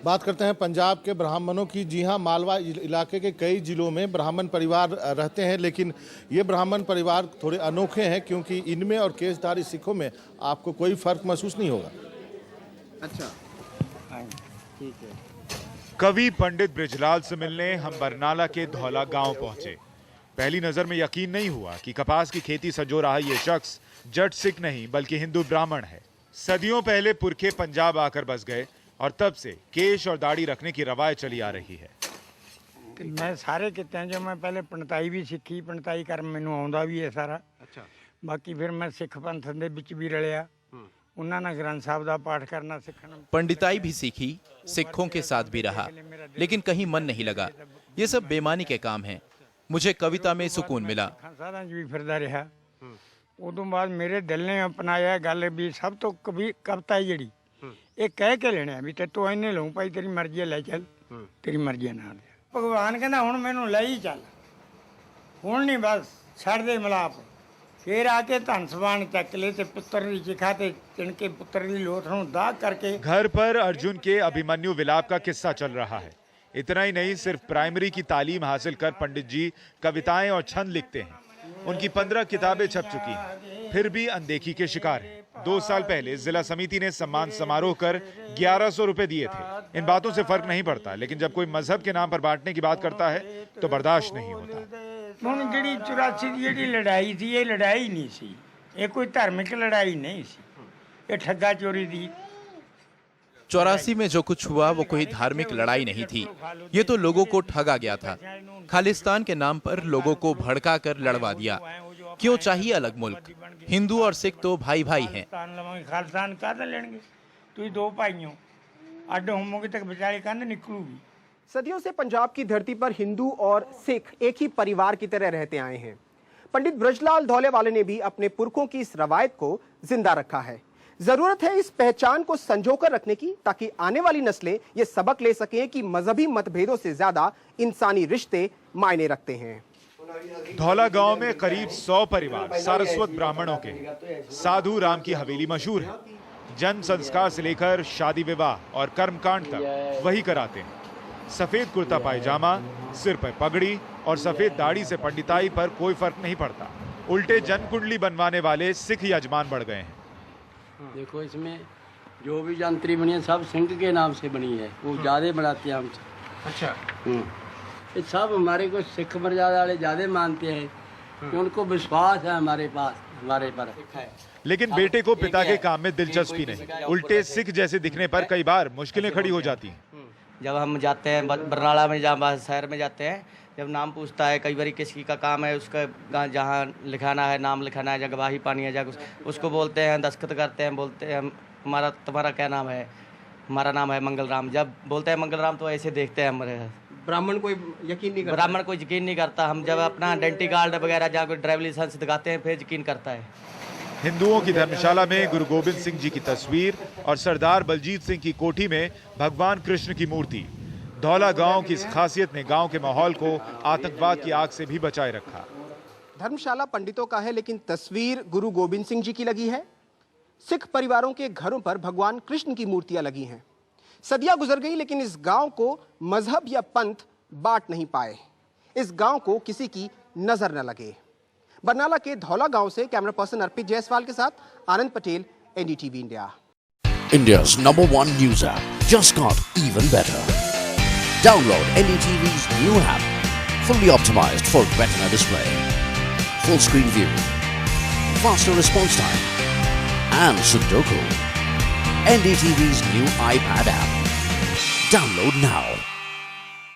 बात करते हैं पंजाब के ब्राह्मणों की। जी हां, मालवा इलाके के कई जिलों में ब्राह्मण परिवार रहते हैं, लेकिन ये ब्राह्मण परिवार थोड़े अनोखे हैं क्योंकि इनमें और केशधारी सिखों में आपको कोई फर्क महसूस नहीं होगा। अच्छा, ठीक है। कवि पंडित बृजलाल से मिलने हम बरनाला के धौला गांव पहुंचे। पहली नजर में यकीन नहीं हुआ कि कपास की खेती संजो रहा ये शख्स जट सिख नहीं बल्कि हिंदू ब्राह्मण है। सदियों पहले पुरखे पंजाब आकर बस गए और तब से केश और दाढ़ी रखने की रवायत चली आ रही है। मैं सारे किते जो मैं पहले पंडिताई भी सीखी, पंडिताई कर मैनू आउंदा भी है सारा। अच्छा, बाकी फिर मैं सिख पंथ दे विच भी रलिया, उन्हां नाल ग्रंथ साहब दा पाठ करना सीखना। पंडिताई भी सीखी, सिखों के साथ भी रहा, लेकिन कहीं मन नहीं लगा। ये सब बेमानी के काम हैं। मुझे कविता में सुकून मिला। सारा भी फिरदा रहा। उदों बाद मेरे दिल ने अपनाया गल भी सब तो कविता है जिहड़ी ये कह के लेने भी ते तू इन्ने लूँ भाई तेरी मर्जी है, ले चल, तेरी मर्जी है नाल। भगवान कहना हुण मैनू ले ही चल, हुण नहीं बस छड़ दे मिलाप। फिर आके धन सबान चक ले ते पुत्र दी चिखा ते तिनके पुत्र दी लोथ नूं दाग करके। घर पर अर्जुन के अभिमन्यु विलाप का किस्सा चल रहा है। इतना ही नहीं, सिर्फ प्राइमरी की तालीम हासिल कर पंडित जी कविताएं और छंद लिखते हैं। उनकी 15 किताबें छप चुकी हैं, फिर भी अनदेखी के शिकार हैं। 2 साल पहले जिला समिति ने सम्मान समारोह कर 1100 रुपए दिए थे। इन बातों से फर्क नहीं पड़ता, लेकिन जब कोई मजहब के नाम पर बांटने की बात करता है तो बर्दाश्त नहीं होता। हुण जिहड़ी 84 दी जिहड़ी लड़ाई थी, ये लड़ाई नहीं सी, ये कोई धार्मिक लड़ाई नहीं सी, ये ठग्गा चोरी दी। 84 में जो कुछ हुआ वो कोई धार्मिक लड़ाई नहीं थी। ये तो लोगों को ठगा गया था। खालिस्तान के नाम पर लोगों को भड़का कर लड़वा दिया। क्यों चाहिए अलग मुल्क? हिंदू और सिख तो भाई भाई हैं। खालिस्तान काहदा लेणगे? तुसीं दो भाई हो, अड्ड होवोगे तक विचाले कंध निकलूगी। सदियों से पंजाब की धरती पर हिंदू और सिख एक ही परिवार की तरह रहते आए हैं। पंडित बृजलाल धौलेवाले ने भी अपने पुरखों की इस रवायत को जिंदा रखा है। जरूरत है इस पहचान को संजोकर रखने की, ताकि आने वाली नस्लें ये सबक ले सकें कि मजहबी मतभेदों से ज्यादा इंसानी रिश्ते मायने रखते हैं। धौला गांव में करीब 100 परिवार सारस्वत ब्राह्मणों के। साधु राम की हवेली मशहूर है। जन्म संस्कार से लेकर शादी विवाह और कर्मकांड तक वही कराते हैं। सफेद कुर्ता पायजामा, सिर पर पगड़ी और सफेद दाढ़ी से पंडिताई पर कोई फर्क नहीं पड़ता। उल्टे जन कुंडली बनवाने वाले सिख यजमान बढ़ गए हैं। देखो, इसमें जो भी जंत्री बनी है सब सिंह के नाम से बनी है, वो ज्यादा बनाते हैं हमसे। अच्छा, ये सब हमारे को सिख मर्यादा वाले ज्यादा मानते हैं कि उनको विश्वास है हमारे पास, हमारे पर। लेकिन बेटे को पिता के काम में दिलचस्पी नहीं। उल्टे सिख जैसे दिखने पर कई बार मुश्किलें खड़ी हो जाती हैं। जब हम जाते हैं बरनाला में, जहाँ शहर में जाते हैं, जब नाम पूछता है कई बार किसी का काम है, उसका जहाँ लिखाना है, नाम लिखाना है, या गवाही पानी है, या उसको बोलते हैं, दस्तखत करते हैं, बोलते हैं तुम्हारा क्या नाम है? हमारा नाम है मंगल राम। जब बोलते हैं मंगल राम तो ऐसे देखते हैं हमारे। ब्राह्मण कोई यकीन नहीं करता। ब्राह्मण कोई यकीन नहीं करता। हम जब अपना आइडेंटिटी कार्ड वगैरह जहाँ कोई ड्राइविंग लाइसेंस दिखाते हैं फिर यकीन करता है। हिंदुओं की धर्मशाला में गुरु गोबिंद सिंह जी की तस्वीर और सरदार बलजीत सिंह की कोठी में भगवान कृष्ण की मूर्ति। धौला गांव की इस खासियत ने गांव के माहौल को आतंकवाद की आग से भी बचाए रखा। धर्मशाला पंडितों का है, लेकिन तस्वीर गुरु गोबिंद सिंह जी की लगी है। सिख परिवारों के घरों पर भगवान कृष्ण की मूर्तियां लगी हैं। सदियां गुजर गई, लेकिन इस गांव को मजहब या पंथ बांट नहीं पाए। इस गांव को किसी की नजर न लगे। बरनाला के धौला गांव से कैमरा पर्सन अर्पित जायसवाल के साथ Anand Patel, NDTV India. India's #1 news app just got even better. Download NDTV's new app, fully optimized for retina display, full screen view, faster response time, and Sudoku. NDTV's new iPad app. Download now.